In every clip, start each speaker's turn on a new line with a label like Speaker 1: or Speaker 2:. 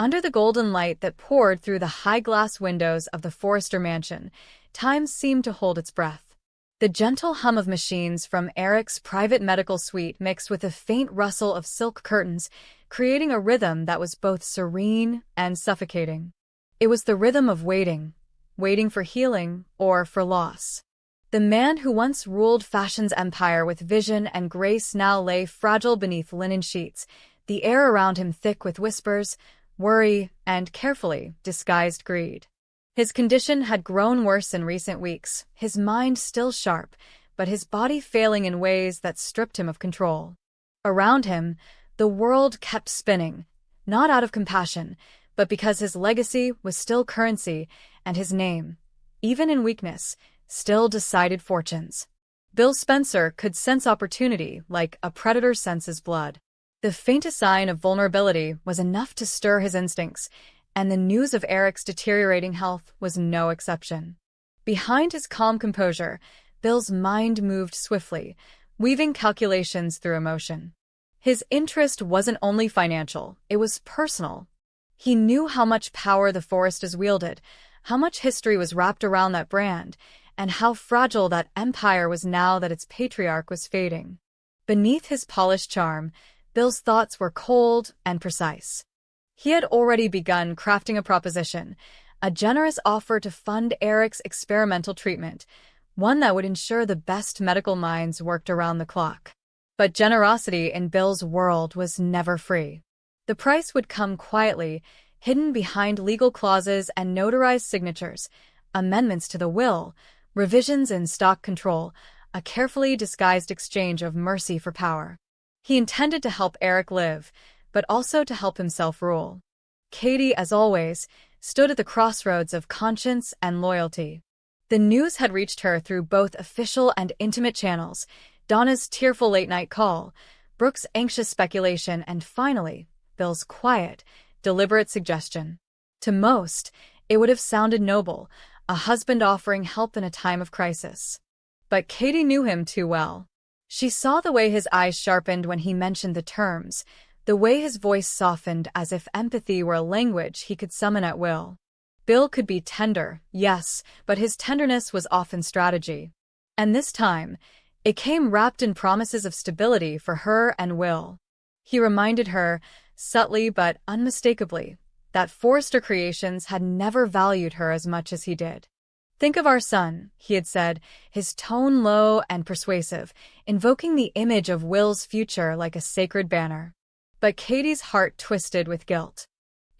Speaker 1: Under the golden light that poured through the high glass windows of the Forrester mansion, time seemed to hold its breath. The gentle hum of machines from Eric's private medical suite mixed with a faint rustle of silk curtains, creating a rhythm that was both serene and suffocating. It was the rhythm of waiting, waiting for healing or for loss. The man who once ruled fashion's empire with vision and grace now lay fragile beneath linen sheets, the air around him thick with whispers, worry, and carefully disguised greed. His condition had grown worse in recent weeks, his mind still sharp, but his body failing in ways that stripped him of control. Around him, the world kept spinning, not out of compassion, but because his legacy was still currency and his name, even in weakness, still decided fortunes. Bill Spencer could sense opportunity like a predator senses blood. The faintest sign of vulnerability was enough to stir his instincts, and the news of Eric's deteriorating health was no exception. Behind his calm composure, Bill's mind moved swiftly, weaving calculations through emotion. His interest wasn't only financial, it was personal. He knew how much power the Forresters wielded, how much history was wrapped around that brand, and how fragile that empire was now that its patriarch was fading. Beneath his polished charm, Bill's thoughts were cold and precise. He had already begun crafting a proposition, a generous offer to fund Eric's experimental treatment, one that would ensure the best medical minds worked around the clock. But generosity in Bill's world was never free. The price would come quietly, hidden behind legal clauses and notarized signatures, amendments to the will, revisions in stock control, a carefully disguised exchange of mercy for power. He intended to help Eric live, but also to help himself rule. Katie, as always, stood at the crossroads of conscience and loyalty. The news had reached her through both official and intimate channels, Donna's tearful late-night call, Brooke's anxious speculation, and finally, Bill's quiet, deliberate suggestion. To most, it would have sounded noble, a husband offering help in a time of crisis. But Katie knew him too well. She saw the way his eyes sharpened when he mentioned the terms, the way his voice softened as if empathy were a language he could summon at will. Bill could be tender, yes, but his tenderness was often strategy. And this time, it came wrapped in promises of stability for her and Will. He reminded her, subtly but unmistakably, that Forrester Creations had never valued her as much as he did. "Think of our son," he had said, his tone low and persuasive, invoking the image of Will's future like a sacred banner. But Katie's heart twisted with guilt.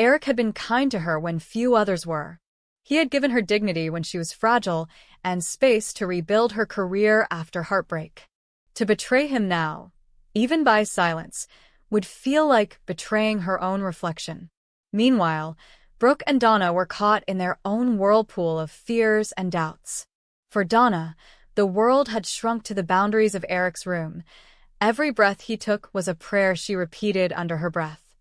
Speaker 1: Eric had been kind to her when few others were. He had given her dignity when she was fragile and space to rebuild her career after heartbreak. To betray him now, even by silence, would feel like betraying her own reflection. Meanwhile, Brooke and Donna were caught in their own whirlpool of fears and doubts. For Donna, the world had shrunk to the boundaries of Eric's room. Every breath he took was a prayer she repeated under her breath.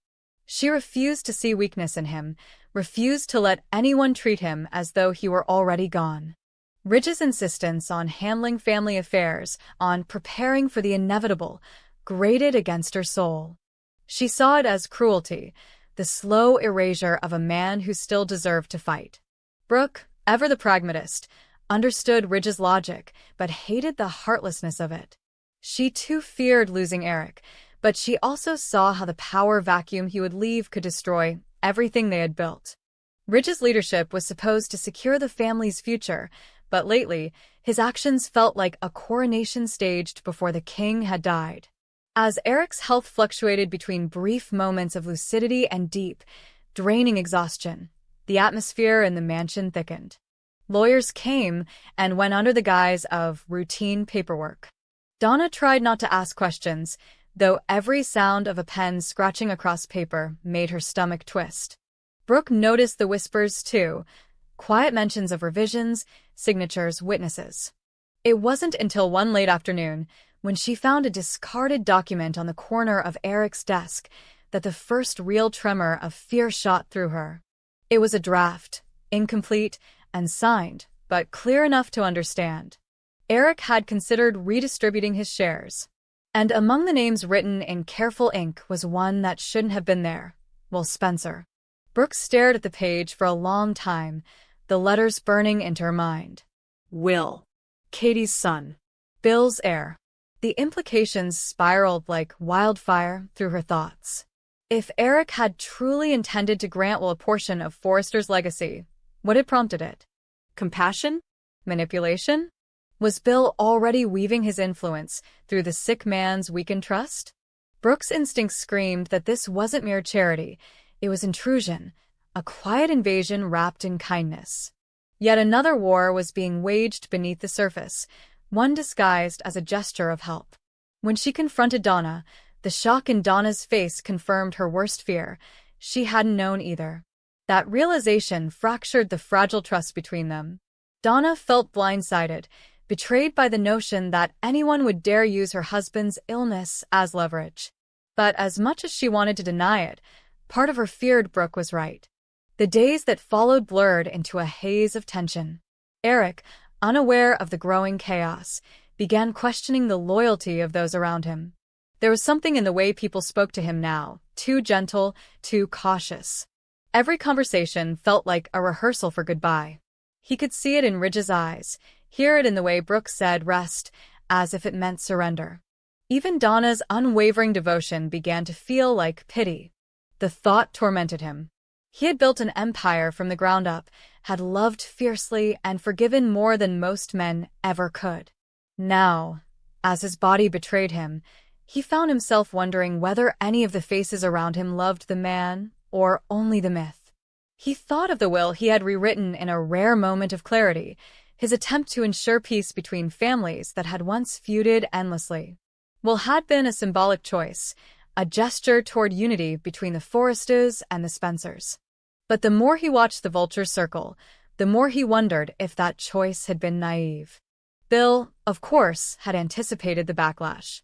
Speaker 1: She refused to see weakness in him, refused to let anyone treat him as though he were already gone. Ridge's insistence on handling family affairs, on preparing for the inevitable, grated against her soul. She saw it as cruelty, the slow erasure of a man who still deserved to fight. Brooke, ever the pragmatist, understood Ridge's logic, but hated the heartlessness of it. She too feared losing Eric, but she also saw how the power vacuum he would leave could destroy everything they had built. Ridge's leadership was supposed to secure the family's future, but lately, his actions felt like a coronation staged before the king had died. As Eric's health fluctuated between brief moments of lucidity and deep, draining exhaustion, the atmosphere in the mansion thickened. Lawyers came and went under the guise of routine paperwork. Donna tried not to ask questions, though every sound of a pen scratching across paper made her stomach twist. Brooke noticed the whispers too, quiet mentions of revisions, signatures, witnesses. It wasn't until one late afternoon, when she found a discarded document on the corner of Eric's desk, that the first real tremor of fear shot through her. It was a draft, incomplete and signed, but clear enough to understand. Eric had considered redistributing his shares, and among the names written in careful ink was one that shouldn't have been there: Will Spencer. Brooke stared at the page for a long time, the letters burning into her mind. Will. Katie's son. Bill's heir. The implications spiraled like wildfire through her thoughts. If Eric had truly intended to grant Will a portion of Forrester's legacy, what had prompted it? Compassion? Manipulation? Was Bill already weaving his influence through the sick man's weakened trust? Brooke's instincts screamed that this wasn't mere charity, it was intrusion, a quiet invasion wrapped in kindness. Yet another war was being waged beneath the surface, one disguised as a gesture of help. When she confronted Donna, the shock in Donna's face confirmed her worst fear. She hadn't known either. That realization fractured the fragile trust between them. Donna felt blindsided, betrayed by the notion that anyone would dare use her husband's illness as leverage. But as much as she wanted to deny it, part of her feared Brooke was right. The days that followed blurred into a haze of tension. Eric, unaware of the growing chaos, began questioning the loyalty of those around him. There was something in the way people spoke to him now, too gentle, too cautious. Every conversation felt like a rehearsal for goodbye. He could see it in Ridge's eyes, hear it in the way Brooke said rest, as if it meant surrender. Even Donna's unwavering devotion began to feel like pity. The thought tormented him. He had built an empire from the ground up, had loved fiercely and forgiven more than most men ever could. Now, as his body betrayed him, he found himself wondering whether any of the faces around him loved the man or only the myth. He thought of the will he had rewritten in a rare moment of clarity, his attempt to ensure peace between families that had once feuded endlessly. Will had been a symbolic choice, a gesture toward unity between the Forresters and the Spencers. But the more he watched the vultures circle, the more he wondered if that choice had been naive. Bill, of course, had anticipated the backlash.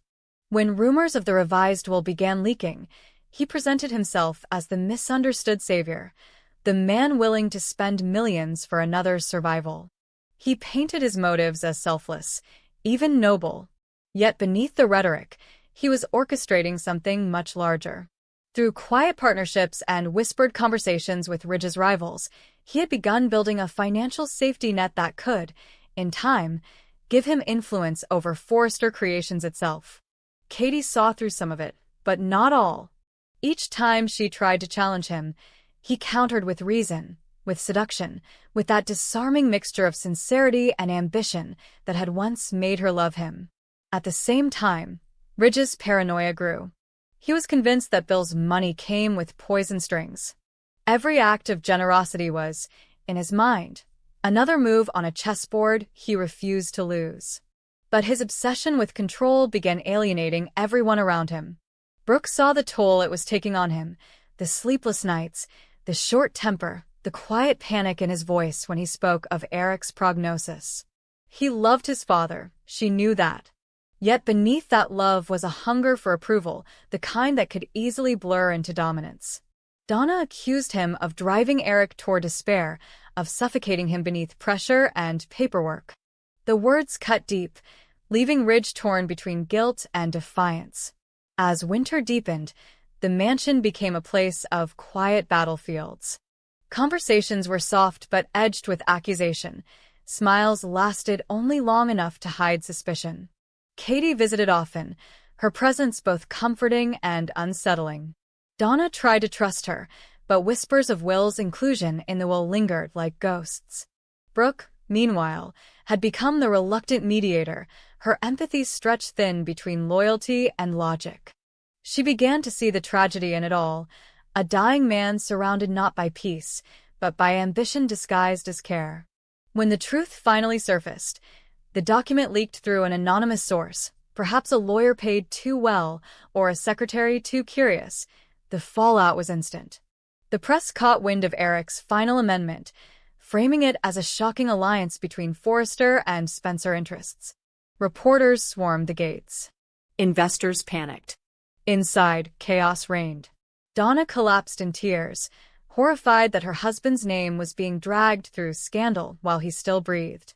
Speaker 1: When rumors of the revised will began leaking, he presented himself as the misunderstood savior, the man willing to spend millions for another's survival. He painted his motives as selfless, even noble. Yet beneath the rhetoric, he was orchestrating something much larger. Through quiet partnerships and whispered conversations with Ridge's rivals, he had begun building a financial safety net that could, in time, give him influence over Forrester Creations itself. Katie saw through some of it, but not all. Each time she tried to challenge him, he countered with reason, with seduction, with that disarming mixture of sincerity and ambition that had once made her love him. At the same time, Ridge's paranoia grew. He was convinced that Bill's money came with poison strings. Every act of generosity was, in his mind, another move on a chessboard he refused to lose. But his obsession with control began alienating everyone around him. Brooke saw the toll it was taking on him, the sleepless nights, the short temper, the quiet panic in his voice when he spoke of Eric's prognosis. He loved his father, she knew that. Yet beneath that love was a hunger for approval, the kind that could easily blur into dominance. Donna accused him of driving Eric toward despair, of suffocating him beneath pressure and paperwork. The words cut deep, leaving Ridge torn between guilt and defiance. As winter deepened, the mansion became a place of quiet battlefields. Conversations were soft but edged with accusation. Smiles lasted only long enough to hide suspicion. Katie visited often, her presence both comforting and unsettling. Donna tried to trust her, but whispers of Will's inclusion in the will lingered like ghosts. Brooke, meanwhile, had become the reluctant mediator, her empathy stretched thin between loyalty and logic. She began to see the tragedy in it all, a dying man surrounded not by peace, but by ambition disguised as care. When the truth finally surfaced, the document leaked through an anonymous source, perhaps a lawyer paid too well or a secretary too curious. The fallout was instant. The press caught wind of Eric's final amendment, framing it as a shocking alliance between Forrester and Spencer interests. Reporters swarmed the gates. Investors panicked. Inside, chaos reigned. Donna collapsed in tears, horrified that her husband's name was being dragged through scandal while he still breathed.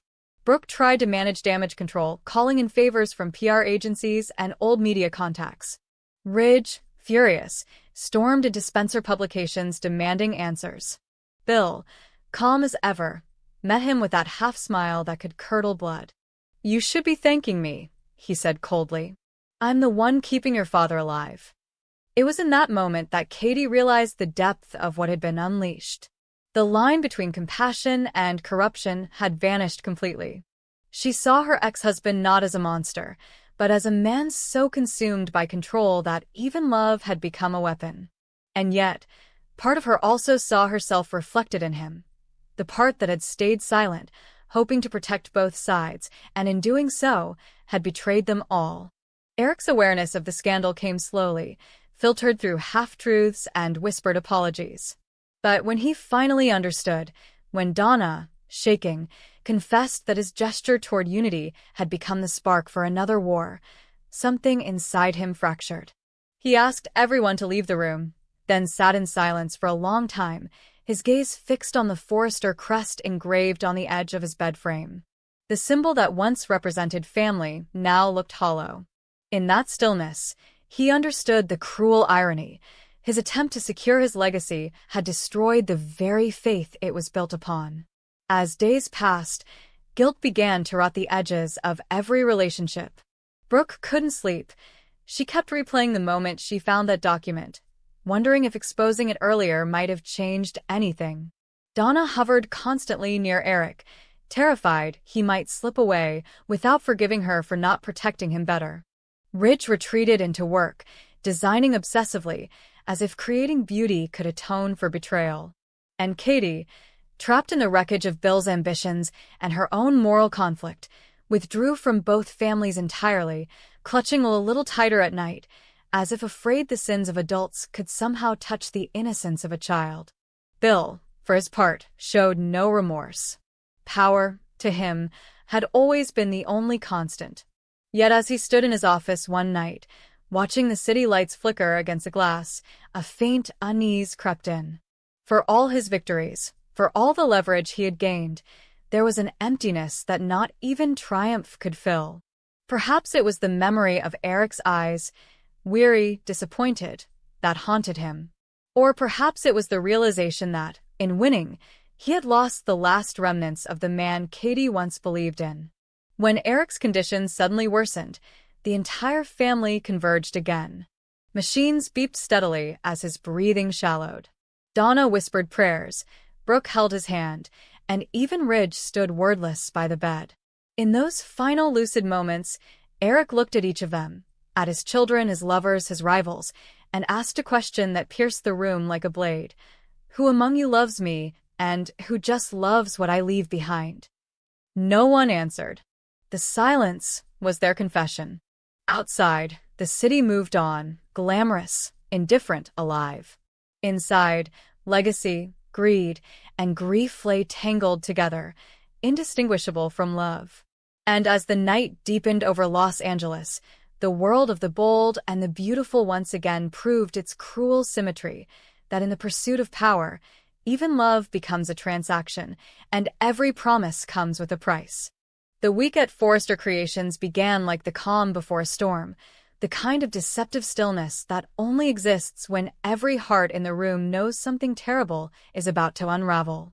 Speaker 1: Brooke tried to manage damage control, calling in favors from PR agencies and old media contacts. Ridge, furious, stormed into Spencer Publications demanding answers. Bill, calm as ever, met him with that half-smile that could curdle blood. "You should be thanking me," he said coldly. "I'm the one keeping your father alive." It was in that moment that Katie realized the depth of what had been unleashed. The line between compassion and corruption had vanished completely. She saw her ex-husband not as a monster, but as a man so consumed by control that even love had become a weapon. And yet, part of her also saw herself reflected in him, the part that had stayed silent, hoping to protect both sides, and in doing so, had betrayed them all. Eric's awareness of the scandal came slowly, filtered through half-truths and whispered apologies. But when he finally understood, when Donna, shaking, confessed that his gesture toward unity had become the spark for another war, something inside him fractured. He asked everyone to leave the room, then sat in silence for a long time, his gaze fixed on the Forrester crest engraved on the edge of his bed frame. The symbol that once represented family now looked hollow. In that stillness, he understood the cruel irony. His attempt to secure his legacy had destroyed the very faith it was built upon. As days passed, guilt began to rot the edges of every relationship. Brooke couldn't sleep. She kept replaying the moment she found that document, wondering if exposing it earlier might have changed anything. Donna hovered constantly near Eric, terrified he might slip away without forgiving her for not protecting him better. Ridge retreated into work, designing obsessively, as if creating beauty could atone for betrayal. And Katie, trapped in the wreckage of Bill's ambitions and her own moral conflict, withdrew from both families entirely, clutching a little tighter at night, as if afraid the sins of adults could somehow touch the innocence of a child. Bill, for his part, showed no remorse. Power, to him, had always been the only constant. Yet as he stood in his office one night, watching the city lights flicker against the glass, a faint unease crept in. For all his victories, for all the leverage he had gained, there was an emptiness that not even triumph could fill. Perhaps it was the memory of Eric's eyes, weary, disappointed, that haunted him. Or perhaps it was the realization that, in winning, he had lost the last remnants of the man Katie once believed in. When Eric's condition suddenly worsened, the entire family converged again. Machines beeped steadily as his breathing shallowed. Donna whispered prayers, Brooke held his hand, and even Ridge stood wordless by the bed. In those final lucid moments, Eric looked at each of them, at his children, his lovers, his rivals, and asked a question that pierced the room like a blade. Who among you loves me, and who just loves what I leave behind? No one answered. The silence was their confession. Outside, the city moved on, glamorous, indifferent, alive. Inside, legacy, greed, and grief lay tangled together, indistinguishable from love. And as the night deepened over Los Angeles, the world of the bold and the beautiful once again proved its cruel symmetry, that in the pursuit of power, even love becomes a transaction, and every promise comes with a price. The week at Forrester Creations began like the calm before a storm, the kind of deceptive stillness that only exists when every heart in the room knows something terrible is about to unravel.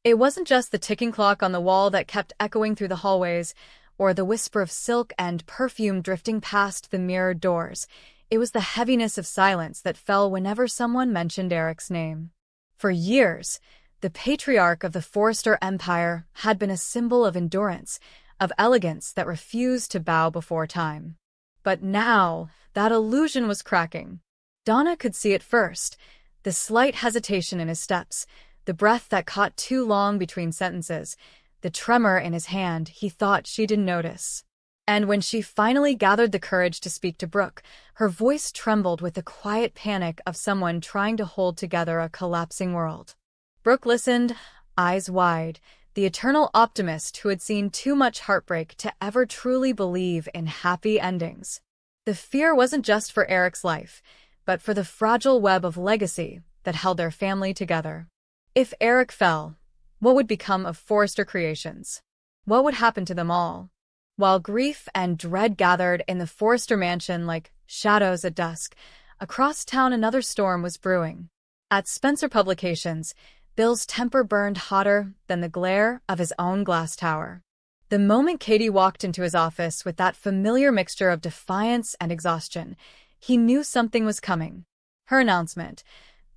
Speaker 1: It wasn't just the ticking clock on the wall that kept echoing through the hallways, or the whisper of silk and perfume drifting past the mirrored doors. It was the heaviness of silence that fell whenever someone mentioned Eric's name. For years, the patriarch of the Forrester Empire had been a symbol of endurance, of elegance that refused to bow before time. But now, that illusion was cracking. Donna could see it first, the slight hesitation in his steps, the breath that caught too long between sentences, the tremor in his hand he thought she didn't notice. And when she finally gathered the courage to speak to Brooke, her voice trembled with the quiet panic of someone trying to hold together a collapsing world. Brooke listened, eyes wide, the eternal optimist who had seen too much heartbreak to ever truly believe in happy endings. The fear wasn't just for Eric's life, but for the fragile web of legacy that held their family together. If Eric fell, what would become of Forrester Creations? What would happen to them all? While grief and dread gathered in the Forrester mansion like shadows at dusk, across town another storm was brewing. At Spencer Publications, Bill's temper burned hotter than the glare of his own glass tower. The moment Katie walked into his office with that familiar mixture of defiance and exhaustion, he knew something was coming. Her announcement,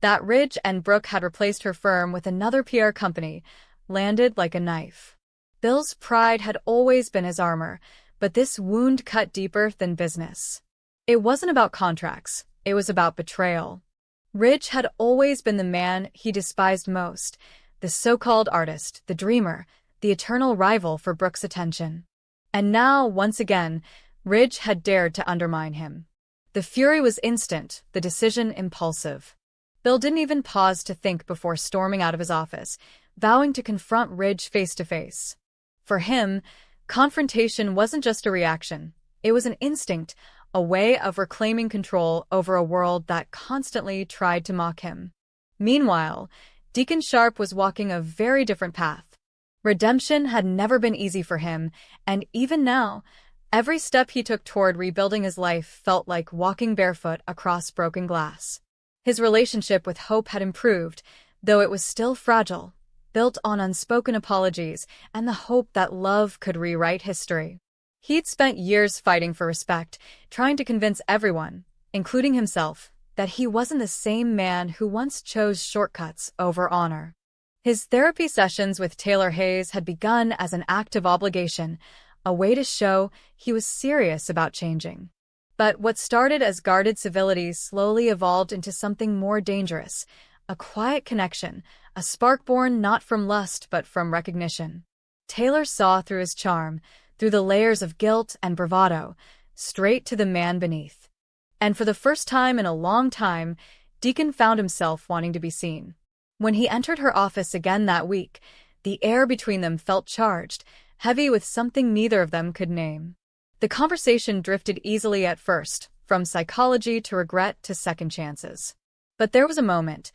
Speaker 1: that Ridge and Brooke had replaced her firm with another PR company, landed like a knife. Bill's pride had always been his armor, but this wound cut deeper than business. It wasn't about contracts, it was about betrayal. Ridge had always been the man he despised most, the so-called artist, the dreamer, the eternal rival for Brooke's attention. And now, once again, Ridge had dared to undermine him. The fury was instant, the decision impulsive. Bill didn't even pause to think before storming out of his office, vowing to confront Ridge face to face. For him, confrontation wasn't just a reaction, it was an instinct, a way of reclaiming control over a world that constantly tried to mock him. Meanwhile, Deacon Sharp was walking a very different path. Redemption had never been easy for him, and even now, every step he took toward rebuilding his life felt like walking barefoot across broken glass. His relationship with Hope had improved, though it was still fragile, built on unspoken apologies and the hope that love could rewrite history. He'd spent years fighting for respect, trying to convince everyone, including himself, that he wasn't the same man who once chose shortcuts over honor. His therapy sessions with Taylor Hayes had begun as an act of obligation, a way to show he was serious about changing. But what started as guarded civility slowly evolved into something more dangerous, a quiet connection, a spark born not from lust but from recognition. Taylor saw through his charm, through the layers of guilt and bravado, straight to the man beneath. And for the first time in a long time, Deacon found himself wanting to be seen. When he entered her office again that week, the air between them felt charged, heavy with something neither of them could name. The conversation drifted easily at first, from psychology to regret to second chances. But there was a moment,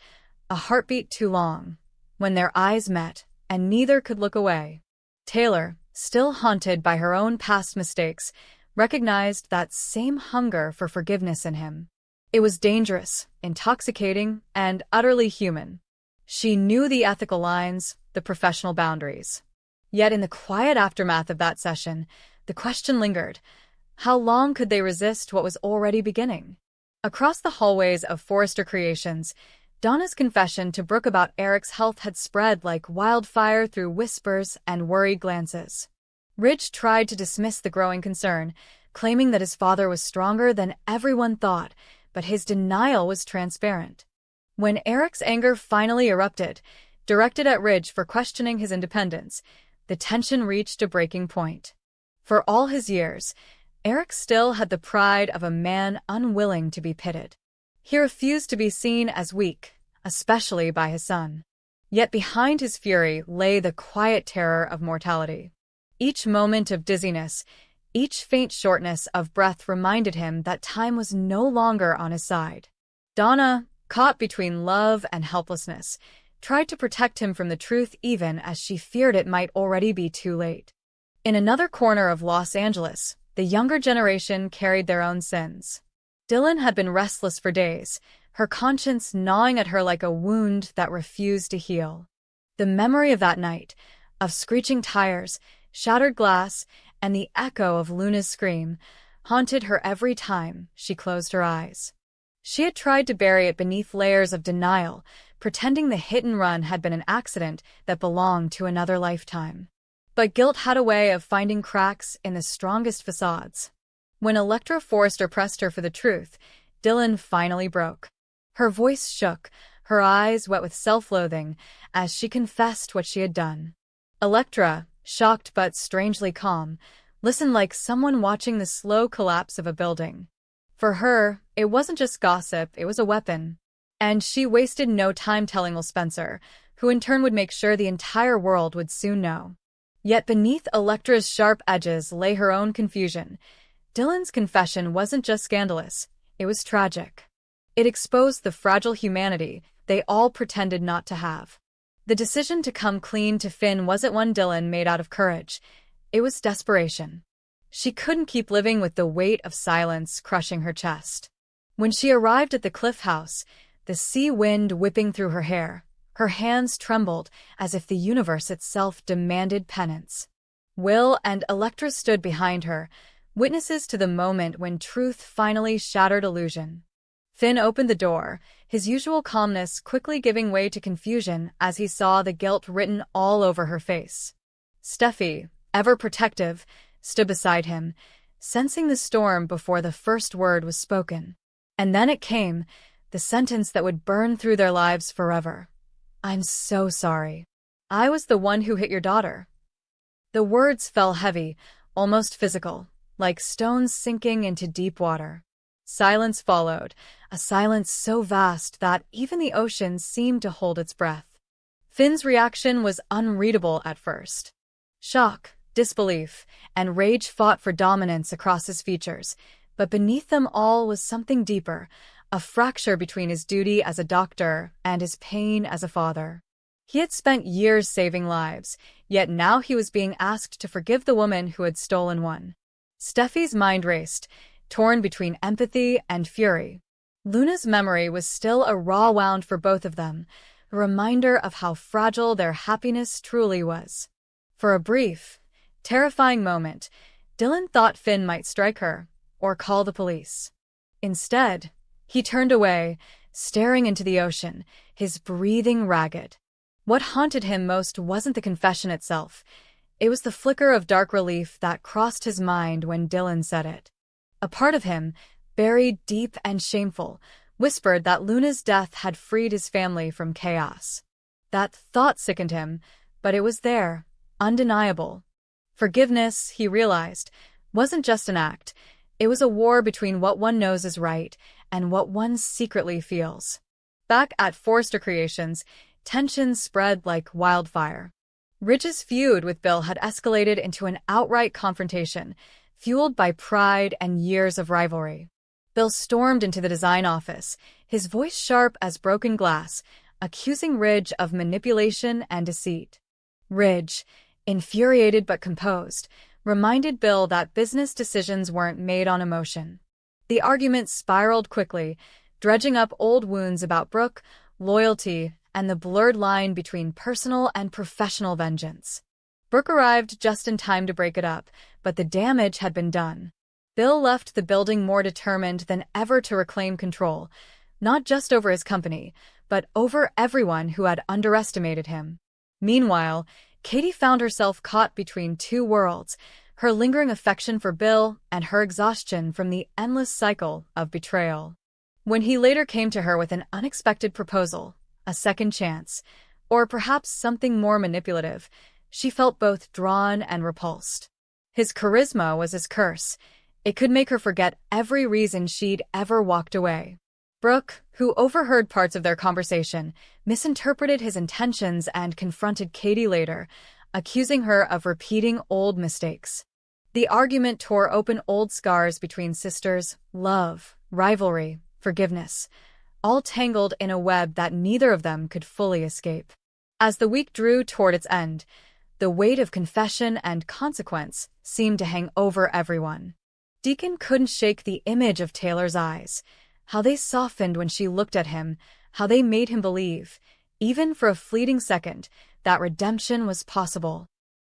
Speaker 1: a heartbeat too long, when their eyes met, and neither could look away. Taylor, still haunted by her own past mistakes, recognized that same hunger for forgiveness in him. It was dangerous, intoxicating, and utterly human. She knew the ethical lines, the professional boundaries. Yet in the quiet aftermath of that session, the question lingered. How long could they resist what was already beginning? Across the hallways of Forrester Creations, Donna's confession to Brooke about Eric's health had spread like wildfire through whispers and worried glances. Ridge tried to dismiss the growing concern, claiming that his father was stronger than everyone thought, but his denial was transparent. When Eric's anger finally erupted, directed at Ridge for questioning his independence, the tension reached a breaking point. For all his years, Eric still had the pride of a man unwilling to be pitted. He refused to be seen as weak, especially by his son. Yet behind his fury lay the quiet terror of mortality. Each moment of dizziness, each faint shortness of breath reminded him that time was no longer on his side. Donna, caught between love and helplessness, tried to protect him from the truth even as she feared it might already be too late. In another corner of Los Angeles, the younger generation carried their own sins. Dylan had been restless for days, her conscience gnawing at her like a wound that refused to heal. The memory of that night, of screeching tires, shattered glass, and the echo of Luna's scream, haunted her every time she closed her eyes. She had tried to bury it beneath layers of denial, pretending the hit and run had been an accident that belonged to another lifetime. But guilt had a way of finding cracks in the strongest facades. When Electra Forrester pressed her for the truth, Dylan finally broke. Her voice shook, her eyes wet with self-loathing, as she confessed what she had done. Electra, shocked but strangely calm, listened like someone watching the slow collapse of a building. For her, it wasn't just gossip, it was a weapon. And she wasted no time telling Will Spencer, who in turn would make sure the entire world would soon know. Yet beneath Electra's sharp edges lay her own confusion. Dylan's confession wasn't just scandalous, it was tragic. It exposed the fragile humanity they all pretended not to have. The decision to come clean to Finn wasn't one Dylan made out of courage, it was desperation. She couldn't keep living with the weight of silence crushing her chest. When she arrived at the Cliff House, the sea wind whipping through her hair, her hands trembled as if the universe itself demanded penance. Will and Electra stood behind her, witnesses to the moment when truth finally shattered illusion. Finn opened the door, his usual calmness quickly giving way to confusion as he saw the guilt written all over her face. Steffi, ever protective, stood beside him, sensing the storm before the first word was spoken. And then it came, the sentence that would burn through their lives forever. "I'm so sorry. I was the one who hit your daughter." The words fell heavy, almost physical, like stones sinking into deep water. Silence followed, a silence so vast that even the ocean seemed to hold its breath. Finn's reaction was unreadable at first. Shock, disbelief, and rage fought for dominance across his features, but beneath them all was something deeper, a fracture between his duty as a doctor and his pain as a father. He had spent years saving lives, yet now he was being asked to forgive the woman who had stolen one. Steffi's mind raced, torn between empathy and fury. Luna's memory was still a raw wound for both of them, a reminder of how fragile their happiness truly was. For a brief, terrifying moment, Dylan thought Finn might strike her, or call the police. Instead, he turned away, staring into the ocean, his breathing ragged. What haunted him most wasn't the confession itself. It was the flicker of dark relief that crossed his mind when Dylan said it. A part of him, buried deep and shameful, whispered that Luna's death had freed his family from chaos. That thought sickened him, but it was there, undeniable. Forgiveness, he realized, wasn't just an act. It was a war between what one knows is right and what one secretly feels. Back at Forrester Creations, tensions spread like wildfire. Ridge's feud with Bill had escalated into an outright confrontation, fueled by pride and years of rivalry. Bill stormed into the design office, his voice sharp as broken glass, accusing Ridge of manipulation and deceit. Ridge, infuriated but composed, reminded Bill that business decisions weren't made on emotion. The argument spiraled quickly, dredging up old wounds about Brooke, loyalty, and the blurred line between personal and professional vengeance. Brooke arrived just in time to break it up, but the damage had been done. Bill left the building more determined than ever to reclaim control, not just over his company, but over everyone who had underestimated him. Meanwhile, Katie found herself caught between two worlds, her lingering affection for Bill and her exhaustion from the endless cycle of betrayal. When he later came to her with an unexpected proposal, a second chance, or perhaps something more manipulative, she felt both drawn and repulsed. His charisma was his curse. It could make her forget every reason she'd ever walked away. Brooke, who overheard parts of their conversation, misinterpreted his intentions and confronted Katie later, accusing her of repeating old mistakes. The argument tore open old scars between sisters, love, rivalry, forgiveness, all tangled in a web that neither of them could fully escape. As the week drew toward its end, the weight of confession and consequence seemed to hang over everyone. Deacon couldn't shake the image of Taylor's eyes, how they softened when she looked at him, how they made him believe, even for a fleeting second, that redemption was possible.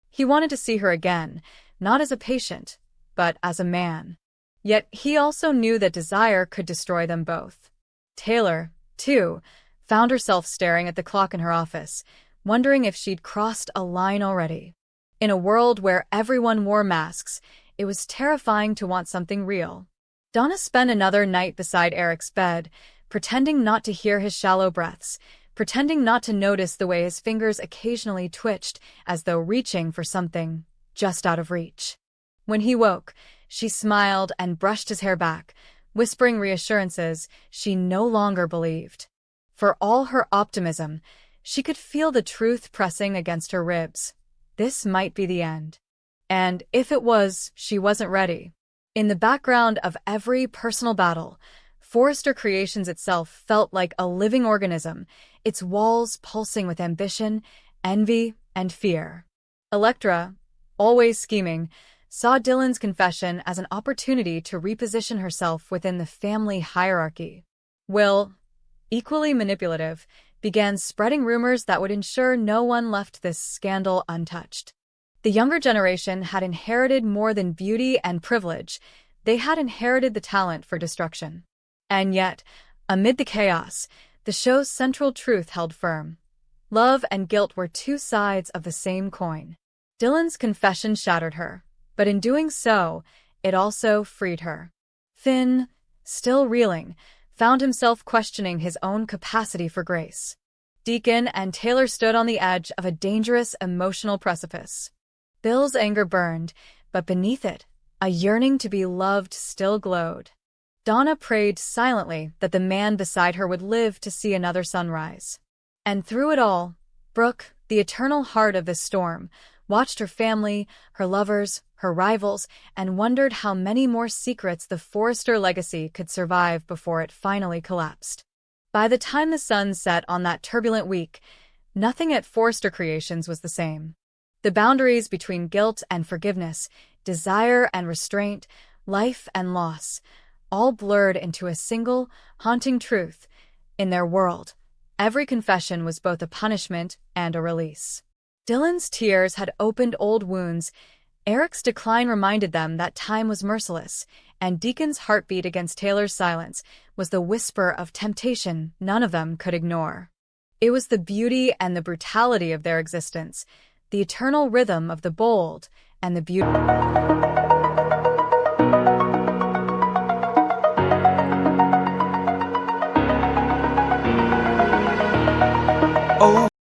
Speaker 1: He wanted to see her again, not as a patient, but as a man. Yet he also knew that desire could destroy them both. Taylor, too, found herself staring at the clock in her office, wondering if she'd crossed a line already. In a world where everyone wore masks, it was terrifying to want something real. Donna spent another night beside Eric's bed, pretending not to hear his shallow breaths, pretending not to notice the way his fingers occasionally twitched as though reaching for something just out of reach. When he woke, she smiled and brushed his hair back, whispering reassurances she no longer believed. For all her optimism, she could feel the truth pressing against her ribs. This might be the end. And if it was, she wasn't ready. In the background of every personal battle, Forrester Creations itself felt like a living organism, its walls pulsing with ambition, envy, and fear. Electra, always scheming, saw Dylan's confession as an opportunity to reposition herself within the family hierarchy. Will, equally manipulative, began spreading rumors that would ensure no one left this scandal untouched. The younger generation had inherited more than beauty and privilege. They had inherited the talent for destruction. And yet, amid the chaos, the show's central truth held firm. Love and guilt were two sides of the same coin. Dylan's confession shattered her, but in doing so, it also freed her. Finn, still reeling, found himself questioning his own capacity for grace. Deacon and Taylor stood on the edge of a dangerous emotional precipice. Bill's anger burned, but beneath it, a yearning to be loved still glowed. Donna prayed silently that the man beside her would live to see another sunrise. And through it all, Brooke, the eternal heart of this storm, watched her family, her lovers, her rivals, and wondered how many more secrets the Forrester legacy could survive before it finally collapsed. By the time the sun set on that turbulent week, nothing at Forrester Creations was the same. The boundaries between guilt and forgiveness, desire and restraint, life and loss, all blurred into a single, haunting truth. In their world, every confession was both a punishment and a release. Dylan's tears had opened old wounds. Eric's decline reminded them that time was merciless, and Deacon's heartbeat against Taylor's silence was the whisper of temptation none of them could ignore. It was the beauty and the brutality of their existence, the eternal rhythm of the bold and the beautiful.